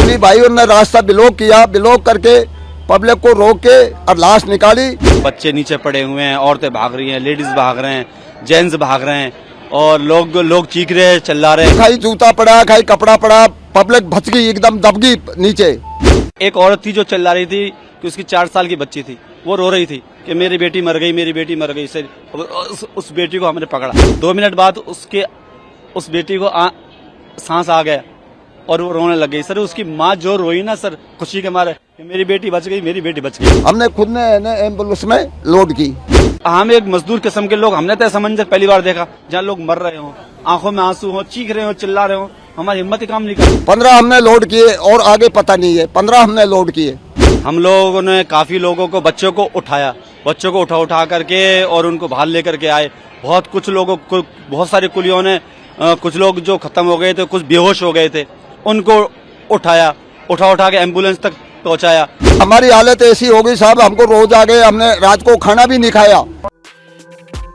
सभी भाइयों ने रास्ता ब्लॉक किया, ब्लॉक करके पब्लिक को रोक के और लाश निकाली। बच्चे नीचे पड़े हुए हैं, औरतें भाग रही हैं, लेडीज भाग रहे हैं, जेंट्स भाग रहे हैं और लोग चीख रहे हैं, चिल्ला रहे हैं। खाई जूता पड़ा, खाई कपड़ा पड़ा, पब्लिक भच गई, एकदम दब गई नीचे। एक औरत थी जो चिल्ला रही थी कि उसकी 4 साल की बच्ची थी, वो रो रही थी कि मेरी बेटी मर गई, मेरी बेटी मर गई। उस बेटी को हमने पकड़ा। 2 मिनट बाद उस बेटी को सांस आ गया और वो रोने लग गई। सर उसकी माँ जो रोई ना सर, खुशी के मारे कि मेरी बेटी बच गई, मेरी बेटी बच गई। हमने खुद ने एम्बुलेंस में लोड की। हम एक मजदूर किस्म के लोग, हमने तो ऐसा मंजर पहली बार देखा जहाँ लोग मर रहे हो, आंखों में आंसू हो, चीख रहे हो, चिल्ला रहे हो। हमारी हिम्मत ही काम नहीं कर। 15 हमने लोड किए और आगे पता नहीं है। 15 हमने लोड किए। हम लोगों ने काफी लोगों को, बच्चों को उठाया, बच्चों को उठा करके और उनको बाहर लेकर के आए। कुछ लोगों को, बहुत सारे कुलियों ने, कुछ लोग जो खत्म हो गए थे, कुछ बेहोश हो गए थे, उनको उठा के एम्बुलेंस तक पहुंचाया। हमारी हालत ऐसी हो गई साहब, हमको रोज आ गए, हमने रात को खाना भी नहीं खाया।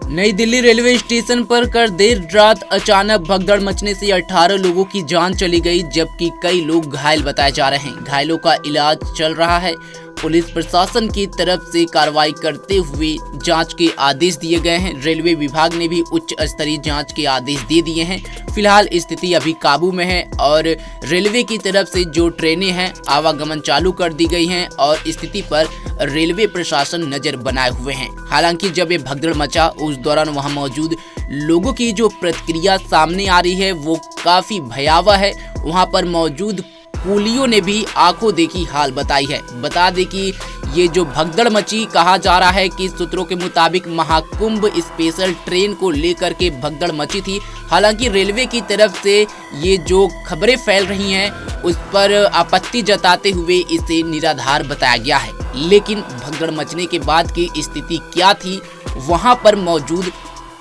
नई दिल्ली रेलवे स्टेशन पर कर देर रात अचानक भगदड़ मचने से 18 लोगों की जान चली गई, जबकि कई लोग घायल बताए जा रहे हैं। घायलों का इलाज चल रहा है। पुलिस प्रशासन की तरफ से कार्रवाई करते हुए जांच के आदेश दिए गए हैं। रेलवे विभाग ने भी उच्च स्तरीय जांच के आदेश दे दिए हैं। फिलहाल स्थिति अभी काबू में है और रेलवे की तरफ से जो ट्रेनें हैं आवागमन चालू कर दी गई हैं और स्थिति पर रेलवे प्रशासन नजर बनाए हुए हैं। हालांकि जब ये भगदड़ मचा उस दौरान वहां मौजूद लोगों की जो प्रतिक्रिया सामने आ रही है वो काफी भयावह है। वहां पर मौजूद कुलियों ने भी आंखों देखी हाल बताई है। बता दें कि ये जो भगदड़ मची, कहा जा रहा है कि सूत्रों के मुताबिक महाकुंभ स्पेशल ट्रेन को लेकर के भगदड़ मची थी। हालांकि रेलवे की तरफ से ये जो खबरें फैल रही हैं उस पर आपत्ति जताते हुए इसे निराधार बताया गया है। लेकिन भगदड़ मचने के बाद की स्थिति क्या थी, वहां पर मौजूद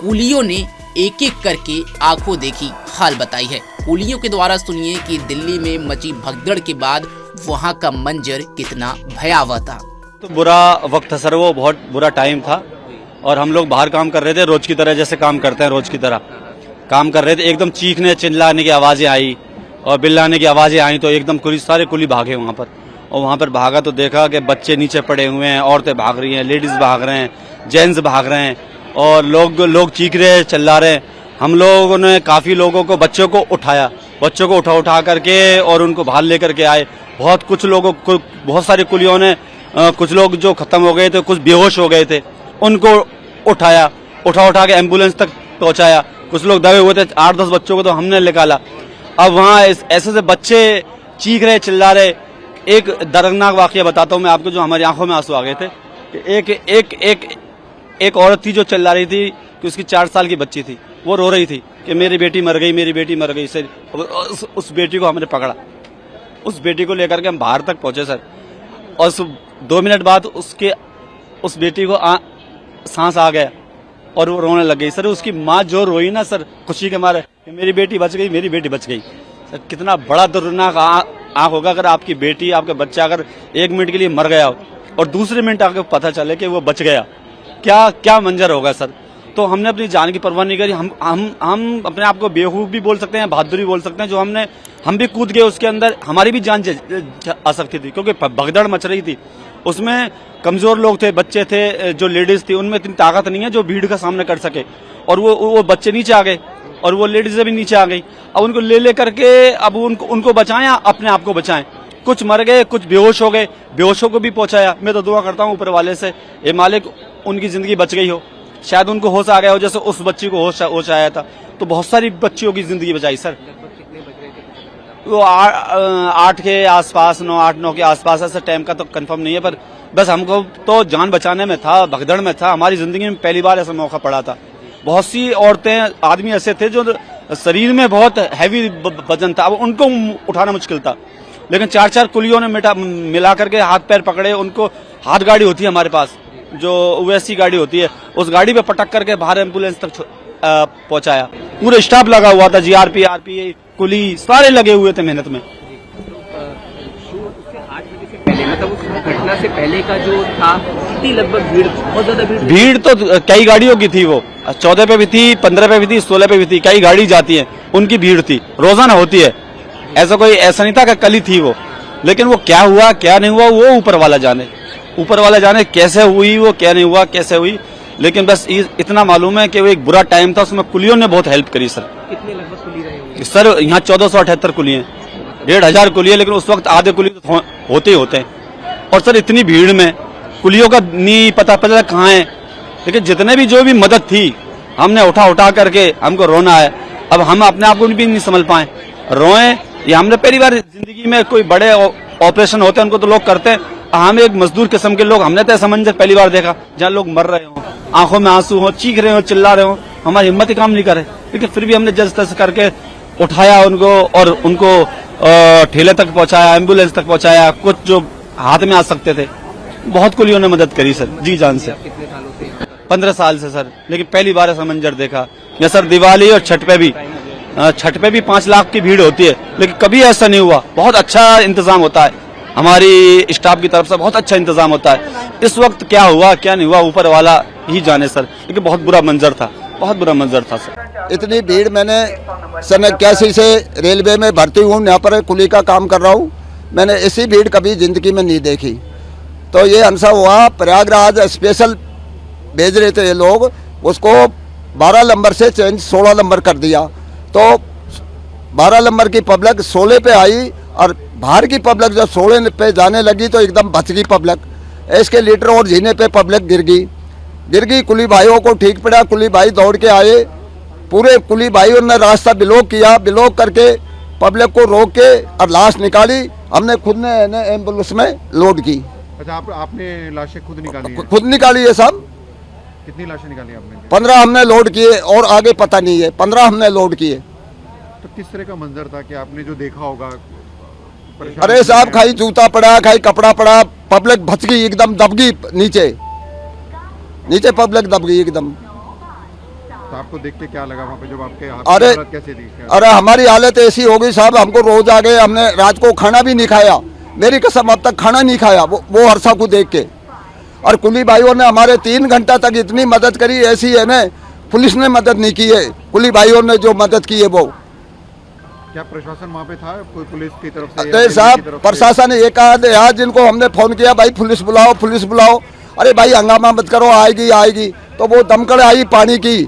कुलियों ने एक एक करके आंखों देखी हाल बताई है। कुलियों के द्वारा सुनिए कि दिल्ली में मची भगदड़ के बाद वहां का मंजर कितना भयावह था। तो बुरा वक्त था सर, वो बहुत बुरा टाइम था और हम लोग बाहर काम कर रहे थे, रोज की तरह जैसे काम करते हैं, रोज की तरह काम कर रहे थे। एकदम चीखने चिल्लाने की आवाजें आई और बिल्लाने की आवाजें आई तो एकदम सारे कुली भागे वहां पर। और वहां पर भागा तो देखा कि बच्चे नीचे पड़े हुए हैं, औरतें भाग रही हैं, लेडीज भाग रहे हैं, जेंट्स भाग रहे हैं और लोग चीख रहे हैं, चिल्ला रहे हैं। हम लोगों ने काफी लोगों को, बच्चों को उठाया, बच्चों को उठा करके और उनको बाहर लेकर के आए। कुछ लोगों को, बहुत सारे कुलियों ने, कुछ लोग जो खत्म हो गए थे, कुछ बेहोश हो गए थे, उनको उठा के एम्बुलेंस तक पहुंचाया। कुछ लोग दबे हुए थे, 8-10 बच्चों को तो हमने निकाला। अब वहाँ ऐसे से बच्चे चीख रहे, चिल्ला रहे। एक दर्दनाक वाकया बताता हूँ मैं आपको, जो हमारी आंखों में आंसू आ गए थे। एक औरत थी जो चिल्ला रही थी कि उसकी 4 साल की बच्ची थी, वो रो रही थी कि मेरी बेटी मर गई, मेरी बेटी मर गई। सर उस बेटी को हमने पकड़ा। उस बेटी को लेकर के हम बाहर तक पहुंचे सर, और 2 मिनट बाद उस बेटी को सांस आ गया और वो रोने लग गई। सर उसकी माँ जो रोई ना सर, खुशी के मारे कि मेरी बेटी बच गई, मेरी बेटी बच गई। सर कितना बड़ा दर्दनाक आंख होगा अगर आपकी बेटी, आपका बच्चा अगर 1 मिनट के लिए मर गया और दूसरे मिनट आपको पता चले कि वो बच गया, क्या मंजर होगा सर। तो हमने अपनी जान की परवाह नहीं करी। हम अपने आप को बेवकूफ भी बोल सकते हैं, बहादुरी बोल सकते हैं, जो हम भी कूद गए उसके अंदर। हमारी भी जान आ सकती थी क्योंकि भगदड़ मच रही थी। उसमें कमजोर लोग थे, बच्चे थे, जो लेडीज थी, उनमें इतनी ताकत नहीं है जो भीड़ का सामना कर सके। और वो बच्चे नीचे आ गए और वो लेडीजें भी नीचे आ गई। अब उनको ले करके अब उनको बचाएं या अपने आप को बचाएं। कुछ मर गए, कुछ बेहोश हो गए, बेहोशों को भी पहुंचाया। मैं तो दुआ करता हूँ ऊपर वाले से, ये मालिक उनकी जिंदगी बच गई हो, शायद उनको होश आ गया हो जैसे उस बच्ची को होश आया था। तो बहुत सारी बच्चियों की जिंदगी बचाई सर। वो 8 के आसपास, 9 के आसपास, ऐसा टाइम का तो कंफर्म नहीं है, पर बस हमको तो जान बचाने में था, भगदड़ में था। हमारी जिंदगी में पहली बार ऐसा मौका पड़ा था। बहुत सी औरतें, आदमी ऐसे थे जो शरीर में बहुत हैवी वजन था, अब उनको उठाना मुश्किल था। लेकिन 4 कुलियों ने मिला करके हाथ पैर पकड़े। उनको हाथ गाड़ी होती है हमारे पास, जो वैसी गाड़ी होती है, उस गाड़ी पे पटक करके बाहर एम्बुलेंस तक पहुंचाया। पूरे स्टाफ लगा हुआ था, जीआरपी, आरपीए, कुली सारे लगे हुए थे मेहनत में। मतलब उस घटना से पहले का जो था, कितनी लगभग भीड़, बहुत ज्यादा भीड़ तो कई गाड़ियों की थी। वो 14 पे भी थी, 15 पे भी थी, 16 पे भी थी। कई गाड़ी जाती है, उनकी भीड़ थी, रोजाना होती है। ऐसा नहीं था कि कल ही थी वो। लेकिन वो क्या हुआ क्या नहीं हुआ वो ऊपर वाला जाने कैसे हुई वो क्या नहीं हुआ कैसे हुई। लेकिन बस इतना मालूम है कि वो एक बुरा टाइम था, उसमें कुलियों ने बहुत हेल्प करी सर। कितने लगभग कुली रहे होंगे? सर यहाँ 1478 कुली हैं, 1500 कुली है, लेकिन उस वक्त आधे कुली तो होते ही होते हैं। और सर इतनी भीड़ में कुलियों का नहीं पता कहाँ है, लेकिन जितने भी जो भी मदद थी हमने उठा करके हमको रोना है। अब हम अपने आप को भी नहीं समझ पाए, रोए ये हमने पहली बार जिंदगी में कोई बड़े ऑपरेशन होते हैं उनको तो लोग करते हैं, हम एक मजदूर किस्म के लोग, हमने तो ऐसा मंजर पहली बार देखा जहाँ लोग मर रहे हो, आंखों में आंसू हो, चीख रहे हो, चिल्ला रहे हो, हमारी हिम्मत ही काम नहीं करे। लेकिन फिर भी हमने जस तस करके उठाया उनको और उनको ठेले तक पहुंचाया, एम्बुलेंस तक पहुंचाया, कुछ जो हाथ में आ सकते थे। बहुत कुलियों ने मदद करी सर, जी जान से। कितने सालों से यहाँ पर? 15 साल से सर, लेकिन पहली बार ऐसा मंजर देखा। या सर दिवाली और छठ पे भी 5 लाख की भीड़ होती है, लेकिन कभी ऐसा नहीं हुआ। बहुत अच्छा इंतजाम होता है, हमारी स्टाफ की तरफ से बहुत अच्छा इंतजाम होता है। इस वक्त क्या हुआ क्या नहीं हुआ ऊपर वाला ही जाने सर, लेकिन बहुत बुरा मंजर था, बहुत बुरा मंजर था सर। इतनी भीड़ मैंने सन 81 से रेलवे में भर्ती हूँ, यहाँ पर कुली का काम कर रहा हूँ। मैंने ऐसी भीड़ कभी जिंदगी में नहीं देखी। तो ये हमसा हुआ, प्रयागराज स्पेशल भेज रहे थे ये लोग, उसको 12 नंबर से चेंज 16 नंबर कर दिया। तो 12 नंबर की पब्लिक 16 पे आई और बाहर की पब्लिक जब 16 पे जाने लगी तो एकदम बच गई पब्लिक। इसके लीटर और जीने पे पब्लिक गिर गई। कुली भाइयों को ठीक पड़ा, कुली भाई दौड़ के आए, पूरे कुली भाइयों ने रास्ता ब्लॉक करके पब्लिक को रोक के और लाश निकाली। हमने खुद ने एम्बुलेंस में लोड की। अच्छा, आपने लाशें खुद निकाली हैं? खुद निकाली है साहब। कितनी लाशें निकाली आपने? 15 हमने लोड किए और आगे पता नहीं है, 15 हमने लोड किए। तो किस तरह का मंजर था कि आपने जो देखा होगा? अरे साहब, खाई जूता पड़ा, खाई कपड़ा पड़ा, पब्लिक भच गई, एकदम दब गई नीचे पब्लिक दब गई एकदम। तो आपको देख के क्या लगा वहाँ पे जब आपके हालत कैसे थी? अरे हमारी हालत ऐसी हो गई साहब, हमको रोज आ गए, हमने रात को खाना भी नहीं खाया, मेरी कसम अब तक खाना नहीं खाया वो हरसा को देख के। और कुली भाइयों ने हमारे 3 घंटा तक इतनी मदद करी, ऐसी है ना, पुलिस ने मदद नहीं की है, कुली भाइयों ने जो मदद की है वो। क्या प्रशासन वहाँ पे था कोई पुलिस की तरफ से? अरे साहब, प्रशासन एक आध जिनको हमने फोन किया, भाई पुलिस बुलाओ। अरे भाई हंगामा मत करो, आएगी। तो वो दमकल आई पानी की,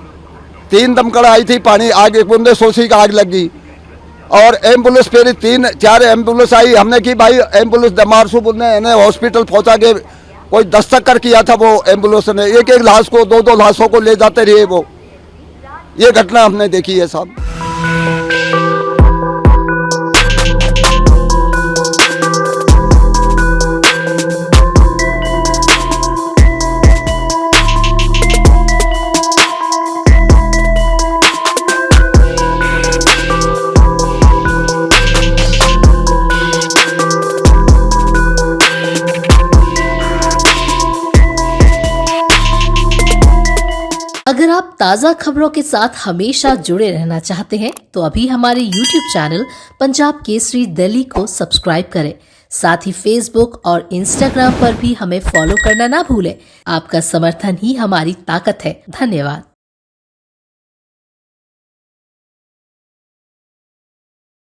3 दमकल आई थी पानी, आगे बुंदे सोसी का आग लग गई। और एम्बुलेंस फिर 3-4 एम्बुलेंस आई, हमने की भाई एम्बुलेंस दमारसू बुंदे हॉस्पिटल पहुंचा के कोई दस्तक कर किया था वो एम्बुलेंस ने, एक लाश को 2 लाशों को ले जाते रहे वो। ये घटना हमने देखी है साहब। अगर आप ताज़ा खबरों के साथ हमेशा जुड़े रहना चाहते हैं तो अभी हमारे YouTube चैनल पंजाब केसरी दिल्ली को सब्सक्राइब करें। साथ ही Facebook और Instagram पर भी हमें फॉलो करना ना भूलें। आपका समर्थन ही हमारी ताकत है। धन्यवाद।